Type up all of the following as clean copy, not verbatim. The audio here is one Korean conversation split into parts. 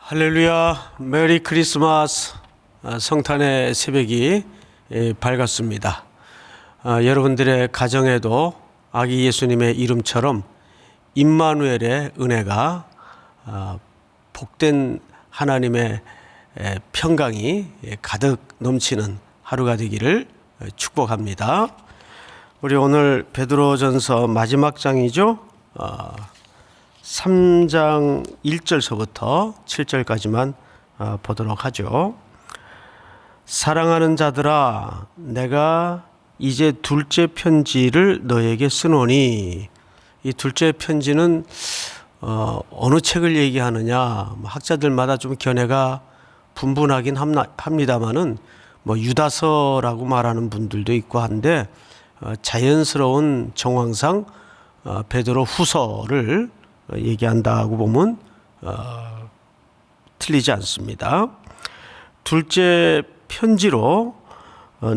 할렐루야, 메리 크리스마스. 성탄의 새벽이 밝았습니다. 여러분들의 가정에도 아기 예수님의 이름처럼 임마누엘의 은혜가 복된 하나님의 평강이 가득 넘치는 하루가 되기를 축복합니다. 우리 오늘 베드로전서 마지막 장이죠. 3장 1절서부터 7절까지만 보도록 하죠. 사랑하는 자들아, 내가 이제 둘째 편지를 너에게 쓰노니. 이 둘째 편지는 어느 책을 얘기하느냐, 학자들마다 좀 견해가 분분하긴 합니다만은 유다서라고 말하는 분들도 있고 한데, 자연스러운 정황상 베드로 후서를 얘기한다고 보면 틀리지 않습니다. 둘째 편지로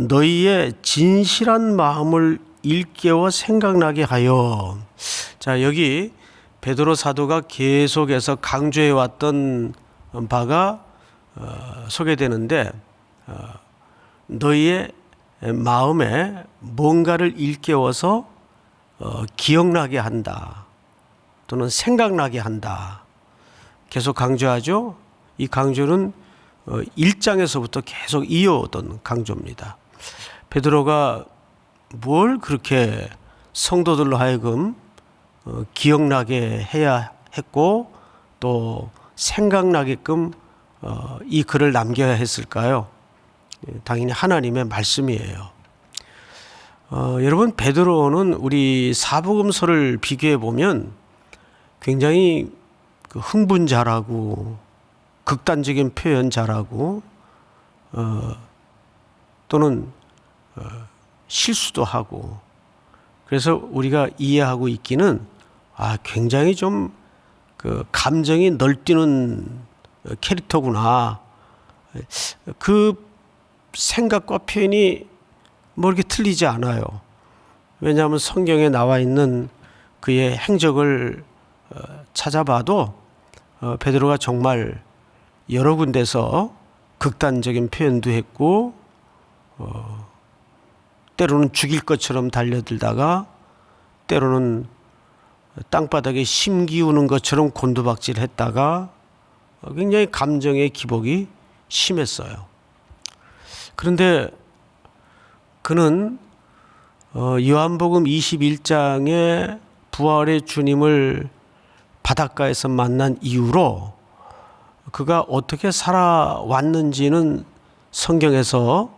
너희의 진실한 마음을 일깨워 생각나게 하여. 자, 여기 베드로 사도가 계속해서 강조해 왔던 바가 소개되는데, 너희의 마음에 뭔가를 일깨워서 기억나게 한다, 또는 생각나게 한다. 계속 강조하죠. 이 강조는 1장에서부터 계속 이어오던 강조입니다. 베드로가 뭘 그렇게 성도들로 하여금 기억나게 해야 했고, 또 생각나게끔 이 글을 남겨야 했을까요? 당연히 하나님의 말씀이에요. 여러분, 베드로는 우리 사복음서를 비교해 보면 굉장히 흥분 잘하고, 극단적인 표현 잘하고, 또는 실수도 하고, 그래서 우리가 이해하고 있기는 굉장히 좀 감정이 널뛰는 캐릭터구나, 그 생각과 표현이 이렇게 틀리지 않아요. 왜냐하면 성경에 나와 있는 그의 행적을 찾아봐도 베드로가 정말 여러 군데서 극단적인 표현도 했고, 때로는 죽일 것처럼 달려들다가 때로는 땅바닥에 심기우는 것처럼 곤두박질했다가 굉장히 감정의 기복이 심했어요. 그런데 그는 요한복음 21장에 부활의 주님을 바닷가에서 만난 이후로 그가 어떻게 살아왔는지는 성경에서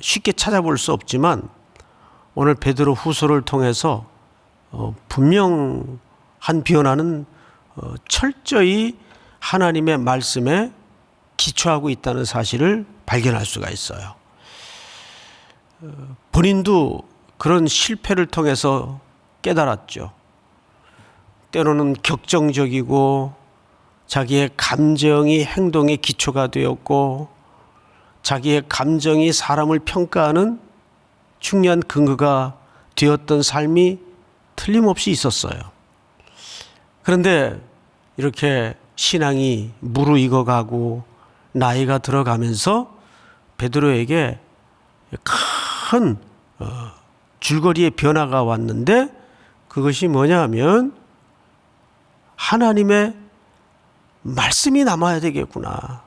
쉽게 찾아볼 수 없지만, 오늘 베드로 후서를 통해서 분명한 변화는 철저히 하나님의 말씀에 기초하고 있다는 사실을 발견할 수가 있어요. 본인도 그런 실패를 통해서 깨달았죠. 때로는 격정적이고 자기의 감정이 행동의 기초가 되었고, 자기의 감정이 사람을 평가하는 중요한 근거가 되었던 삶이 틀림없이 있었어요. 그런데 이렇게 신앙이 무르익어가고 나이가 들어가면서 베드로에게 큰 줄거리의 변화가 왔는데, 그것이 뭐냐 하면 하나님의 말씀이 남아야 되겠구나.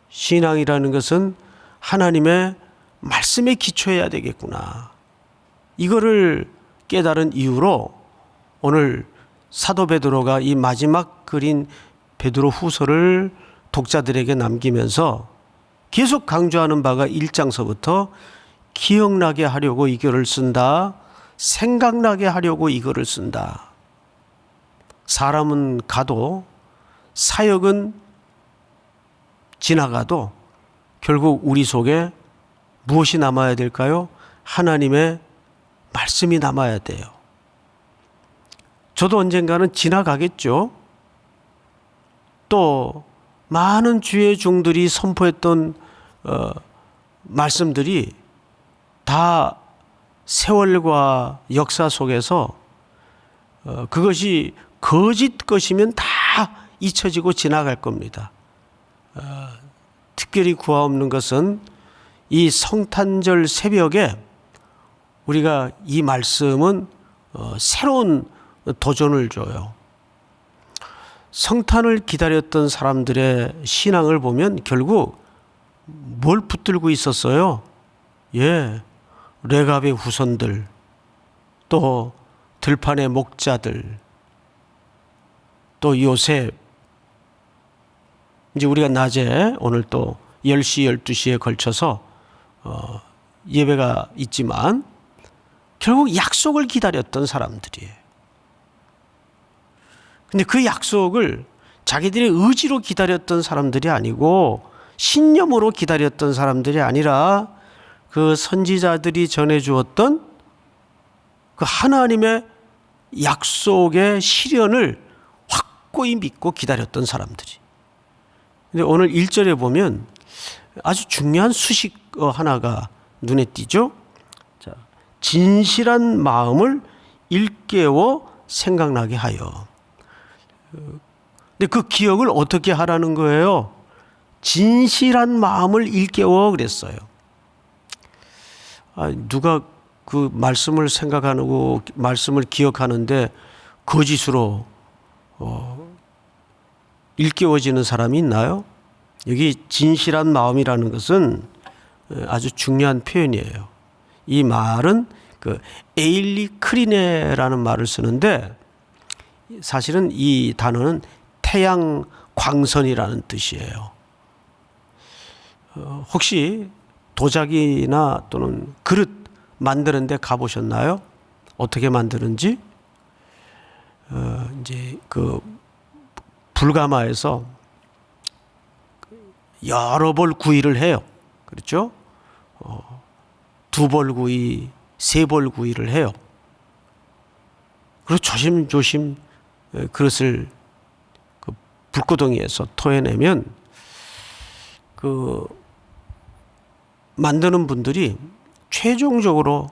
신앙이라는 것은 하나님의 말씀에 기초해야 되겠구나. 이거를 깨달은 이후로 오늘 사도 베드로가 이 마지막 글인 베드로 후서를 독자들에게 남기면서 계속 강조하는 바가 1장서부터 기억나게 하려고 이 글을 쓴다, 생각나게 하려고 이 글을 쓴다. 사람은 가도, 사역은 지나가도 결국 우리 속에 무엇이 남아야 될까요? 하나님의 말씀이 남아야 돼요. 저도 언젠가는 지나가겠죠. 또 많은 주의 종들이 선포했던 말씀들이 다 세월과 역사 속에서 그것이 거짓 것이면 다 잊혀지고 지나갈 겁니다. 특별히 구하옵는 것은 이 성탄절 새벽에 우리가 이 말씀은 새로운 도전을 줘요. 성탄을 기다렸던 사람들의 신앙을 보면 결국 뭘 붙들고 있었어요? 레갑의 후손들, 또 들판의 목자들, 또 요셉. 이제 우리가 낮에 오늘 또 10시, 12시에 걸쳐서 예배가 있지만 결국 약속을 기다렸던 사람들이에요. 근데 그 약속을 자기들의 의지로 기다렸던 사람들이 아니고 신념으로 기다렸던 사람들이 아니라 그 선지자들이 전해주었던 그 하나님의 약속의 실현을 확고히 믿고 기다렸던 사람들이. 근데 오늘 1절에 보면 아주 중요한 수식 하나가 눈에 띄죠. 자, 진실한 마음을 일깨워 생각나게 하여. 근데 그 기억을 어떻게 하라는 거예요? 진실한 마음을 일깨워 그랬어요. 누가 그 말씀을 생각하고 말씀을 기억하는데 거짓으로 일깨워지는 사람이 있나요? 여기 진실한 마음이라는 것은 아주 중요한 표현이에요. 이 말은 그 에일리 크리네라는 말을 쓰는데 사실은 이 단어는 태양 광선이라는 뜻이에요. 혹시 도자기나 또는 그릇 만드는 데 가보셨나요? 어떻게 만드는지? 이제 그 불가마에서 여러 벌 구이를 해요. 그렇죠? 2벌 구이, 3벌 구이를 해요. 그리고 조심조심 그릇을 그 불구덩이에서 토해내면 그 만드는 분들이 최종적으로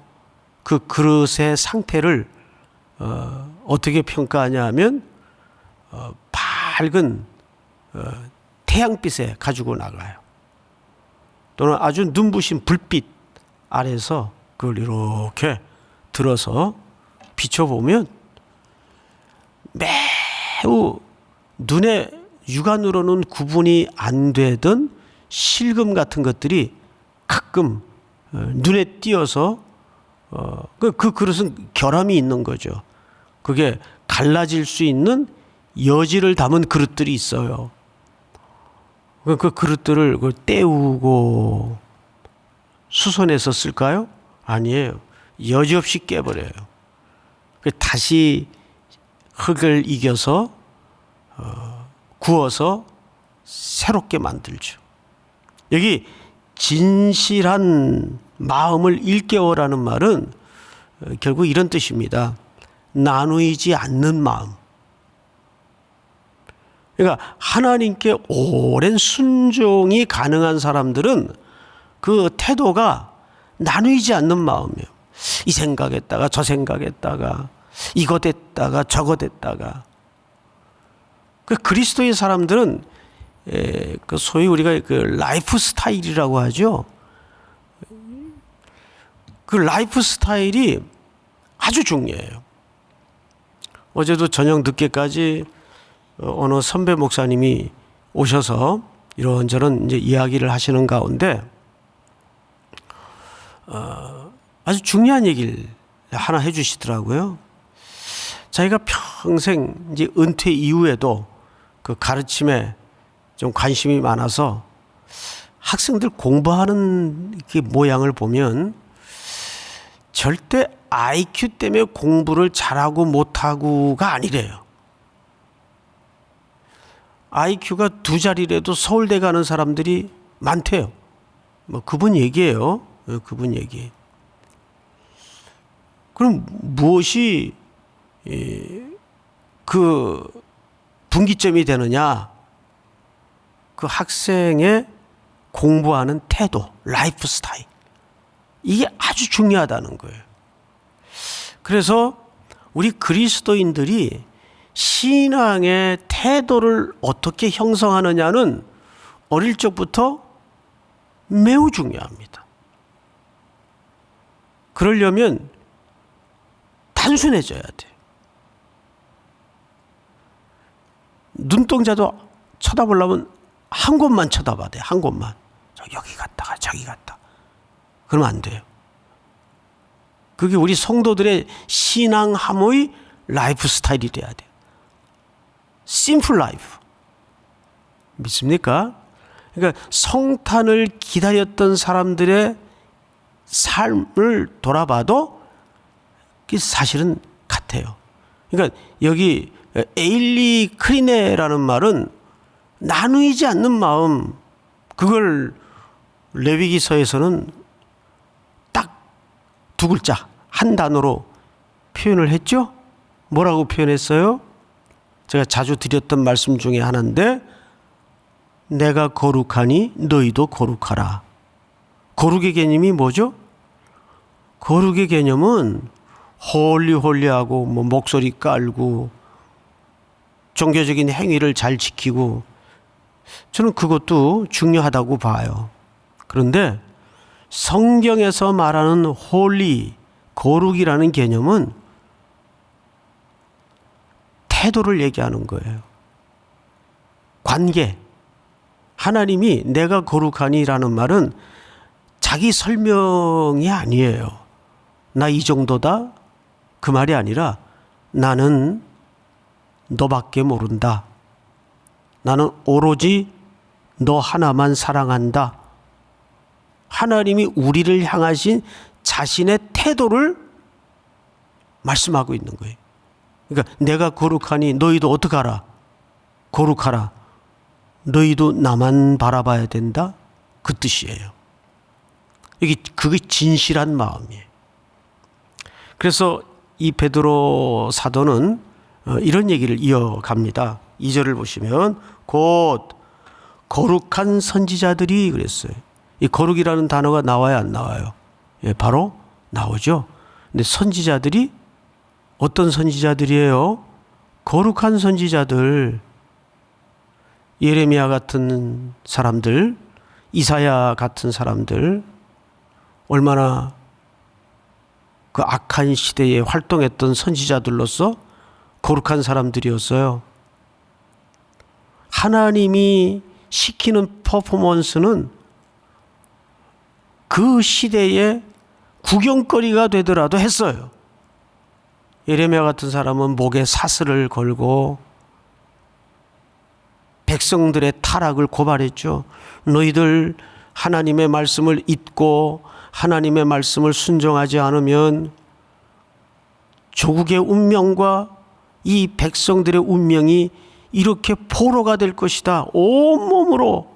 그 그릇의 상태를 어떻게 평가하냐 하면 밝은 태양빛에 가지고 나가요. 또는 아주 눈부신 불빛 아래서 그걸 이렇게 들어서 비춰보면 매우 눈에 육안으로는 구분이 안 되던 실금 같은 것들이 가끔 눈에 띄어서 그 그릇은 결함이 있는 거죠. 그게 갈라질 수 있는 여지를 담은 그릇들이 있어요. 그 그릇들을 떼우고 수선해서 쓸까요? 아니에요. 여지없이 깨버려요. 다시 흙을 이겨서 구워서 새롭게 만들죠. 여기 진실한 마음을 일깨워라는 말은 결국 이런 뜻입니다. 나누이지 않는 마음. 그러니까 하나님께 오랜 순종이 가능한 사람들은 그 태도가 나누이지 않는 마음이에요. 이 생각했다가 저 생각했다가 이거 됐다가 저거 됐다가. 그 그리스도의 사람들은 그 소위 우리가 그 라이프 스타일이라고 하죠. 그 라이프 스타일이 아주 중요해요. 어제도 저녁 늦게까지 어느 선배 목사님이 오셔서 이런저런 이제 이야기를 하시는 가운데 아주 중요한 얘기를 하나 해주시더라고요. 자기가 평생 이제 은퇴 이후에도 그 가르침에 좀 관심이 많아서 학생들 공부하는 그 모양을 보면 절대 IQ 때문에 공부를 잘하고 못하고가 아니래요. IQ가 2자리라도 서울대 가는 사람들이 많대요. 뭐 그분 얘기예요. 그분 얘기. 그럼 무엇이 그 분기점이 되느냐? 그 학생의 공부하는 태도, 라이프 스타일. 이게 아주 중요하다는 거예요. 그래서 우리 그리스도인들이 신앙의 태도를 어떻게 형성하느냐는 어릴 적부터 매우 중요합니다. 그러려면 단순해져야 돼요. 눈동자도 쳐다보려면 한 곳만 쳐다봐야 돼요. 한 곳만. 여기 갔다가 저기 갔다. 그러면 안 돼요. 그게 우리 성도들의 신앙함의 라이프 스타일이 돼야 돼요. 심플 라이프. 믿습니까? 그러니까 성탄을 기다렸던 사람들의 삶을 돌아봐도 사실은 같아요. 그러니까 여기 에일리 크리네라는 말은 나누이지 않는 마음, 그걸 레위기서에서는 딱 두 글자, 한 단어로 표현을 했죠? 뭐라고 표현했어요? 제가 자주 드렸던 말씀 중에 하나인데, 내가 거룩하니 너희도 거룩하라. 거룩의 개념이 뭐죠? 거룩의 개념은 홀리홀리하고 목소리 깔고 종교적인 행위를 잘 지키고, 저는 그것도 중요하다고 봐요. 그런데 성경에서 말하는 홀리, 거룩이라는 개념은 태도를 얘기하는 거예요. 관계. 하나님이 내가 거룩하니라는 말은 자기 설명이 아니에요. 나 이 정도다? 그 말이 아니라 나는 너밖에 모른다. 나는 오로지 너 하나만 사랑한다. 하나님이 우리를 향하신 자신의 태도를 말씀하고 있는 거예요. 그러니까 내가 거룩하니 너희도 어떡하라? 거룩하라. 너희도 나만 바라봐야 된다? 그 뜻이에요. 그게 진실한 마음이에요. 그래서 이 베드로 사도는 이런 얘기를 이어갑니다. 2절을 보시면 곧 거룩한 선지자들이 그랬어요. 이 거룩이라는 단어가 나와야 안 나와요? 예, 바로 나오죠. 근데 선지자들이 어떤 선지자들이에요? 거룩한 선지자들. 예레미야 같은 사람들, 이사야 같은 사람들, 얼마나 그 악한 시대에 활동했던 선지자들로서 거룩한 사람들이었어요. 하나님이 시키는 퍼포먼스는 그 시대에 구경거리가 되더라도 했어요. 예레미야 같은 사람은 목에 사슬을 걸고 백성들의 타락을 고발했죠. 너희들 하나님의 말씀을 잊고 하나님의 말씀을 순종하지 않으면 조국의 운명과 이 백성들의 운명이 이렇게 포로가 될 것이다. 온몸으로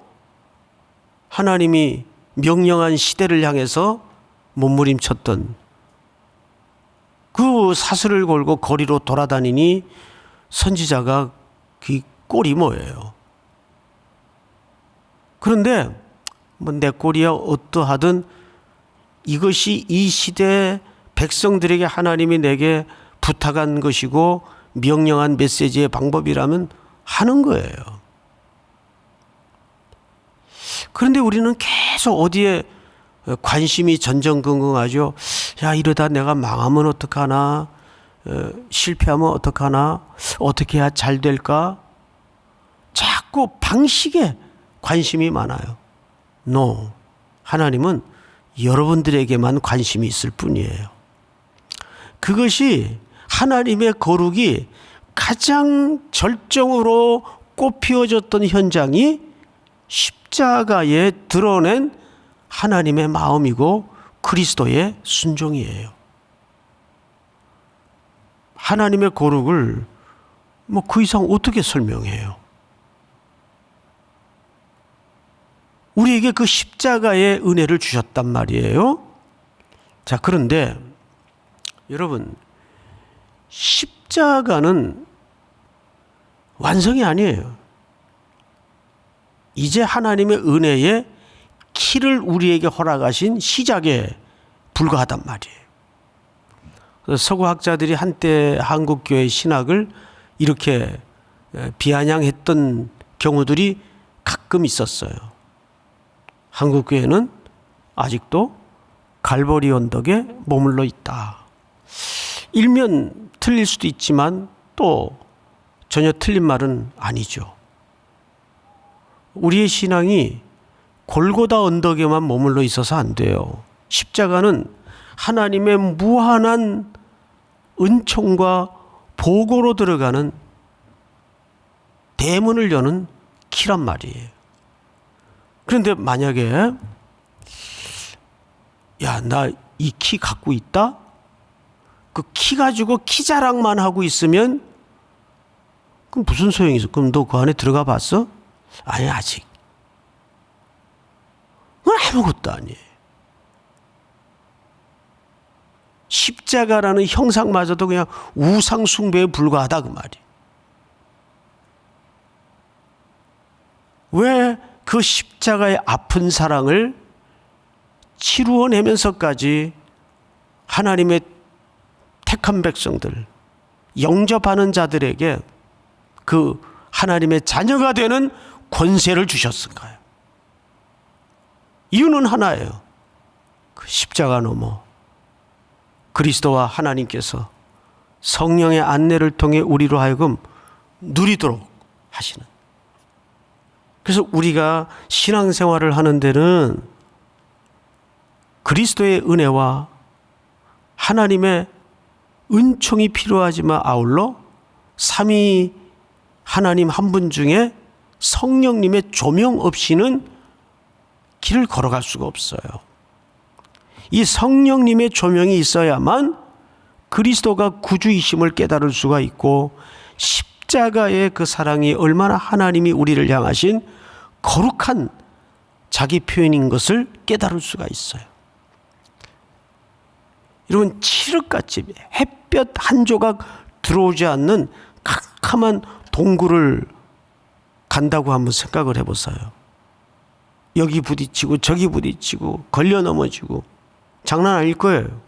하나님이 명령한 시대를 향해서 몸부림쳤던 그 사슬을 걸고 거리로 돌아다니니 선지자가 그 꼴이 뭐예요? 그런데 내 꼴이야 어떠하든 이것이 이 시대 백성들에게 하나님이 내게 부탁한 것이고 명령한 메시지의 방법이라면 하는 거예요. 그런데 우리는 계속 어디에 관심이 전전긍긍하죠. 야, 이러다 내가 망하면 어떡하나? 실패하면 어떡하나? 어떻게 해야 잘 될까? 자꾸 방식에 관심이 많아요. No. 하나님은 여러분들에게만 관심이 있을 뿐이에요. 그것이 하나님의 거룩이 가장 절정으로 꽃피워졌던 현장이 십자가에 드러낸 하나님의 마음이고 그리스도의 순종이에요. 하나님의 거룩을 그 이상 어떻게 설명해요? 우리에게 그 십자가의 은혜를 주셨단 말이에요. 자, 그런데 여러분, 십자가는 완성이 아니에요. 이제 하나님의 은혜의 키를 우리에게 허락하신 시작에 불과하단 말이에요. 서구학자들이 한때 한국교회 신학을 이렇게 비아냥했던 경우들이 가끔 있었어요. 한국 교회는 아직도 갈보리 언덕에 머물러 있다. 일면 틀릴 수도 있지만 또 전혀 틀린 말은 아니죠. 우리의 신앙이 골고다 언덕에만 머물러 있어서 안 돼요. 십자가는 하나님의 무한한 은총과 보고로 들어가는 대문을 여는 키란 말이에요. 그런데 만약에 야, 나 이 키 갖고 있다? 그 키 가지고 키 자랑만 하고 있으면 그럼 무슨 소용이 있어? 그럼 너 그 안에 들어가 봤어? 아니, 아직. 그건 아무것도 아니에요. 십자가라는 형상마저도 그냥 우상 숭배에 불과하다 그 말이에요. 왜 그 십자가의 아픈 사랑을 치루어내면서까지 하나님의 택한 백성들, 영접하는 자들에게 그 하나님의 자녀가 되는 권세를 주셨을까요? 이유는 하나예요. 그 십자가 넘어 그리스도와 하나님께서 성령의 안내를 통해 우리로 하여금 누리도록 하시는. 그래서 우리가 신앙생활을 하는 데는 그리스도의 은혜와 하나님의 은총이 필요하지만 아울러 삼위 하나님 한 분 중에 성령님의 조명 없이는 길을 걸어갈 수가 없어요. 이 성령님의 조명이 있어야만 그리스도가 구주이심을 깨달을 수가 있고 십자가의 그 사랑이 얼마나 하나님이 우리를 향하신 거룩한 자기 표현인 것을 깨달을 수가 있어요. 여러분, 칠흑같이 햇볕 한 조각 들어오지 않는 캄캄한 동굴을 간다고 한번 생각을 해보세요. 여기 부딪히고 저기 부딪히고 걸려 넘어지고 장난 아닐 거예요.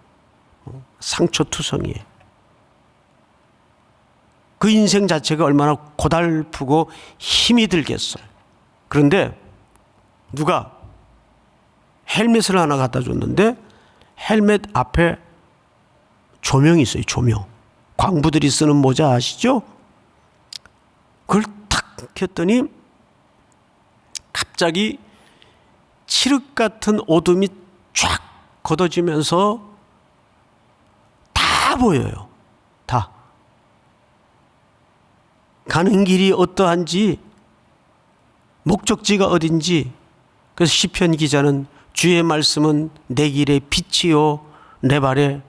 상처투성이에. 그 인생 자체가 얼마나 고달프고 힘이 들겠어요. 그런데 누가 헬멧을 하나 갖다 줬는데 헬멧 앞에 조명이 있어요. 조명. 광부들이 쓰는 모자 아시죠? 그걸 탁 켰더니 갑자기 칠흑 같은 어둠이 쫙 걷어지면서 다 보여요. 다. 가는 길이 어떠한지, 목적지가 어딘지. 그래서 시편 기자는 주의 말씀은 내 길의 빛이요 내 발의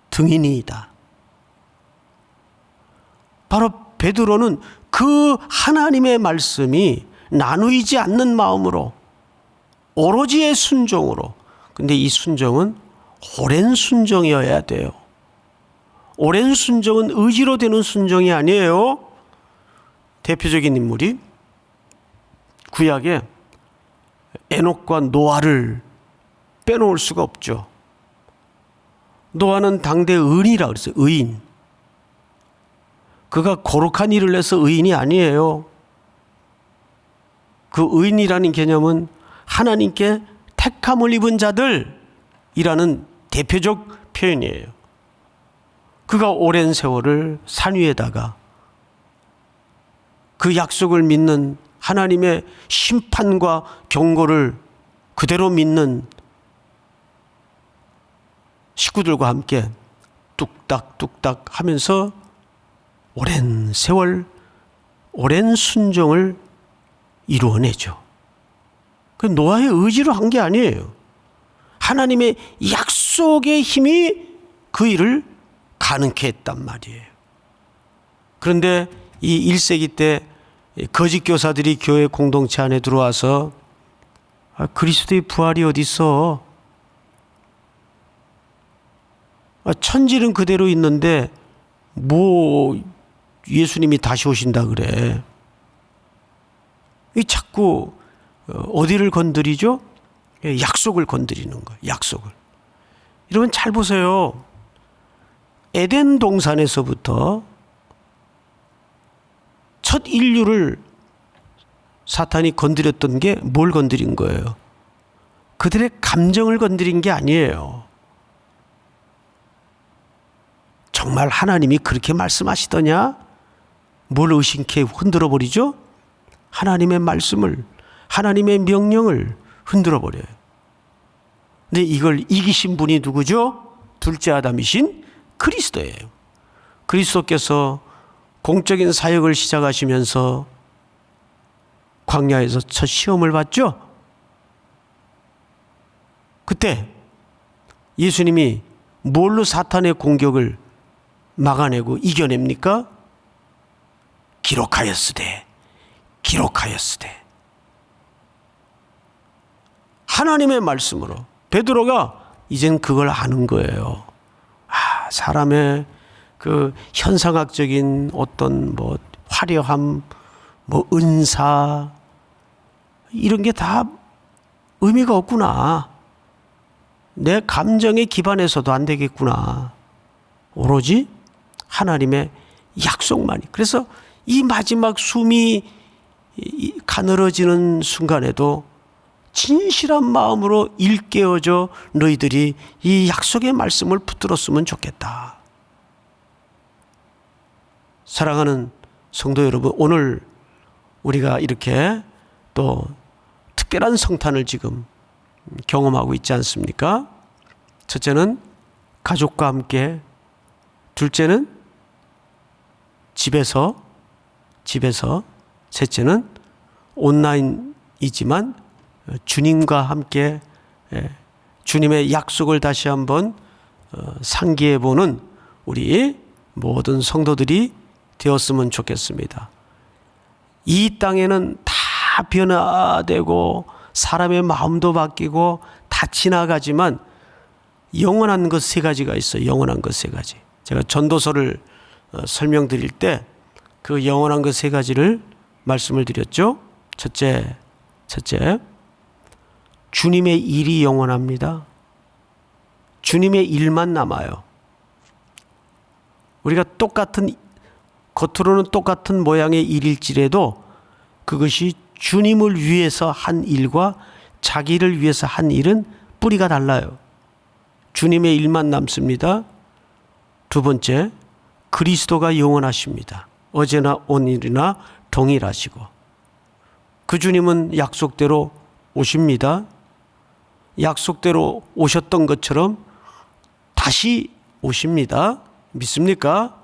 등이니이다. 바로 베드로는 그 하나님의 말씀이 나누이지 않는 마음으로 오로지의 순종으로. 근데 이 순종은 오랜 순종이어야 돼요. 오랜 순종은 의지로 되는 순종이 아니에요. 대표적인 인물이 구약에 에녹과 노아를 빼놓을 수가 없죠. 노아는 당대 의인이라고 그랬어요. 의인. 그가 거룩한 일을 해서 의인이 아니에요. 그 의인이라는 개념은 하나님께 택함을 입은 자들이라는 대표적 표현이에요. 그가 오랜 세월을 산 위에다가 그 약속을 믿는 하나님의 심판과 경고를 그대로 믿는 식구들과 함께 뚝딱뚝딱 하면서 오랜 세월, 오랜 순종을 이루어내죠. 그 노아의 의지로 한 게 아니에요. 하나님의 약속의 힘이 그 일을 가능케 했단 말이에요. 그런데 이 1세기 때 거짓 교사들이 교회 공동체 안에 들어와서 그리스도의 부활이 어디 있어? 천지는 그대로 있는데 뭐 예수님이 다시 오신다 그래. 이 자꾸 어디를 건드리죠? 약속을 건드리는 거예요. 약속을. 여러분 잘 보세요. 에덴 동산에서부터 첫 인류를 사탄이 건드렸던 게 뭘 건드린 거예요? 그들의 감정을 건드린 게 아니에요. 정말 하나님이 그렇게 말씀하시더냐? 뭘 의심케 흔들어 버리죠? 하나님의 말씀을, 하나님의 명령을 흔들어 버려요. 근데 이걸 이기신 분이 누구죠? 둘째 아담이신 그리스도예요. 그리스도께서 공적인 사역을 시작하시면서 광야에서 첫 시험을 받죠? 그때 예수님이 뭘로 사탄의 공격을 막아내고 이겨냅니까? 기록하였으되, 기록하였으되. 하나님의 말씀으로. 베드로가 이젠 그걸 아는 거예요. 사람의 그 현상학적인 어떤 뭐 화려함, 뭐 은사, 이런 게 다 의미가 없구나. 내 감정에 기반해서도 안 되겠구나. 오로지 하나님의 약속만이. 그래서 이 마지막 숨이 가늘어지는 순간에도 진실한 마음으로 일깨워져 너희들이 이 약속의 말씀을 붙들었으면 좋겠다. 사랑하는 성도 여러분, 오늘 우리가 이렇게 또 특별한 성탄을 지금 경험하고 있지 않습니까? 첫째는 가족과 함께, 둘째는 집에서, 셋째는 온라인이지만 주님과 함께 주님의 약속을 다시 한번 상기해보는 우리 모든 성도들이 되었으면 좋겠습니다. 이 땅에는 다 변화되고 사람의 마음도 바뀌고 다 지나가지만 영원한 것 세 가지가 있어요. 영원한 것 세 가지. 제가 전도서를 설명드릴 때 그 영원한 것 세 가지를 말씀을 드렸죠. 첫째, 주님의 일이 영원합니다. 주님의 일만 남아요. 우리가 겉으로는 똑같은 모양의 일일지라도 그것이 주님을 위해서 한 일과 자기를 위해서 한 일은 뿌리가 달라요. 주님의 일만 남습니다. 두 번째, 그리스도가 영원하십니다. 어제나 오늘이나 동일하시고 그 주님은 약속대로 오십니다. 약속대로 오셨던 것처럼 다시 오십니다. 믿습니까?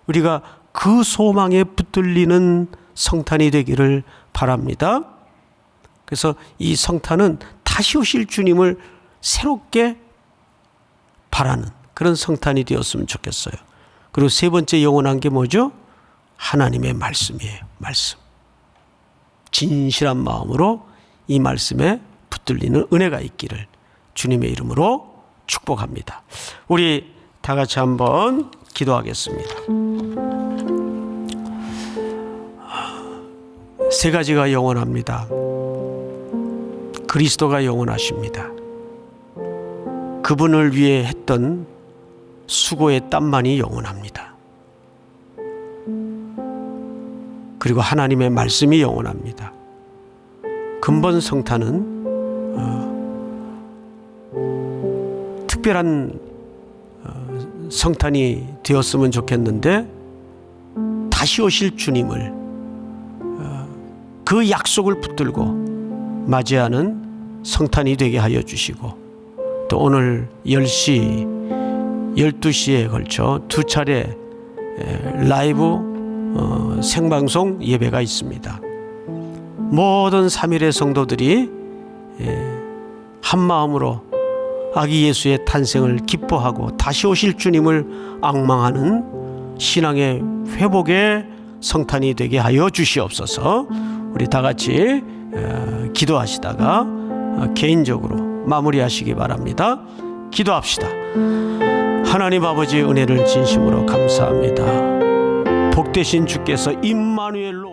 우리가 그 소망에 붙들리는 성탄이 되기를 바랍니다. 그래서 이 성탄은 다시 오실 주님을 새롭게 바라는 그런 성탄이 되었으면 좋겠어요. 그리고 세 번째 영원한 게 뭐죠? 하나님의 말씀이에요. 말씀. 진실한 마음으로 이 말씀에 붙들리는 은혜가 있기를 주님의 이름으로 축복합니다. 우리 다 같이 한번 기도하겠습니다. 세 가지가 영원합니다. 그리스도가 영원하십니다. 그분을 위해 했던 수고의 땀만이 영원합니다. 그리고 하나님의 말씀이 영원합니다. 근본 성탄은 특별한 성탄이 되었으면 좋겠는데 다시 오실 주님을 그 약속을 붙들고 맞이하는 성탄이 되게 하여 주시고 또 오늘 10시, 12시에 걸쳐 두 차례 라이브 생방송 예배가 있습니다. 모든 3일의 성도들이 한 마음으로 아기 예수의 탄생을 기뻐하고 다시 오실 주님을 앙망하는 신앙의 회복의 성탄이 되게 하여 주시옵소서. 우리 다 같이 기도하시다가 개인적으로 마무리하시기 바랍니다. 기도합시다. 하나님 아버지 은혜를 진심으로 감사합니다. 복되신 주께서 임마누엘로